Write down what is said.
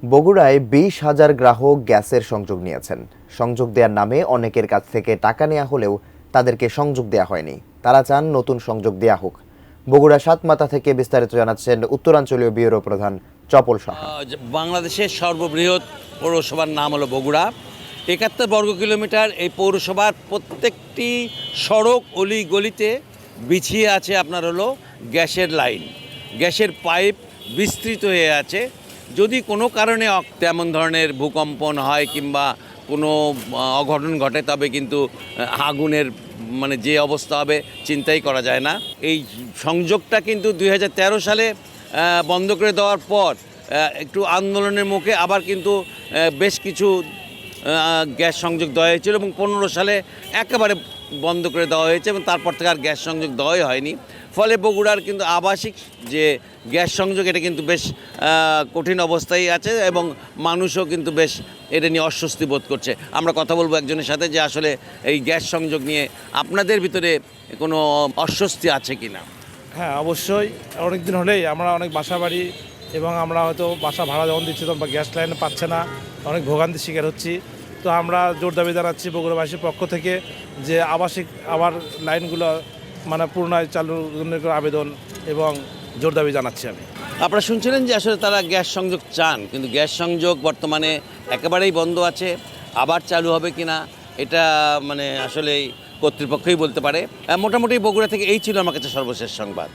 বগুড়ায় 20,000 গ্রাহক গ্যাসের সংযোগ নিয়েছেন। সংযোগ দেওয়ার নামে অনেকের কাছ থেকে টাকা নেওয়া হলেও তাদেরকে সংযোগ দেওয়া হয়নি। তারা চান নতুন সংযোগ দেওয়া হোক। বগুড়া সাতমাথা থেকে বিস্তারিত জানাচ্ছেন উত্তরাঞ্চলীয় ব্যুরো প্রধান চপল সাহা। বাংলাদেশের সর্ববৃহৎ পৌরসভার নাম হলো বগুড়া। ৭১ বর্গ কিলোমিটার এই পৌরসভার প্রত্যেকটি সড়ক অলি গলিতে বিছিয়ে আছে আপনার হলো গ্যাসের লাইন, গ্যাসের পাইপ বিস্তৃত হয়ে আছে। যদি কোনো কারণে তেমন ধরনের ভূকম্পন হয় কিংবা কোনো অঘটন ঘটে তবে কিন্তু আগুনের যে অবস্থা হবে চিন্তাই করা যায় না। এই সংযোগটা কিন্তু ২০১৩ সালে বন্ধ করে দেওয়ার পর একটু আন্দোলনের মুখে আবার কিন্তু বেশ কিছু গ্যাস সংযোগ দেওয়া হয়েছিল এবং ১৫ সালে একেবারে বন্ধ করে দেওয়া হয়েছে এবং তারপর থেকে আর গ্যাস সংযোগ দেওয়াই হয়নি। ফলে বগুড়ার কিন্তু আবাসিক যে গ্যাস সংযোগ এটা কিন্তু বেশ কঠিন অবস্থায় আছে এবং মানুষও কিন্তু বেশ এটা নিয়ে অস্বস্তি বোধ করছে। আমরা কথা বলবো একজনের সাথে যে আসলে এই গ্যাস সংযোগ নিয়ে আপনাদের ভিতরে কোনো অস্বস্তি আছে কি না। হ্যাঁ, অবশ্যই। অনেক দিন হলেই আমরা অনেক বাসা বাড়ি এবং আমরা হয়তো বাসা ভাড়া যখন দিচ্ছি তখন বা গ্যাস লাইন পাচ্ছে না, অনেক ভোগান্তির শিকার হচ্ছি। তো আমরা জোর দাবি জানাচ্ছি বগুড়াবাসীর পক্ষ থেকে যে আবাসিক আবার লাইনগুলো পুনরায় চালুর জন্য আবেদন এবং জোর দাবি জানাচ্ছি আমি। আপনারা শুনছিলেন যে আসলে তারা গ্যাস সংযোগ চান, কিন্তু গ্যাস সংযোগ বর্তমানে একেবারেই বন্ধ আছে। আবার চালু হবে কিনা এটা আসলে কর্তৃপক্ষই বলতে পারে। মোটামুটি বগুড়া থেকে এই ছিল আমার কাছে সর্বশেষ সংবাদ।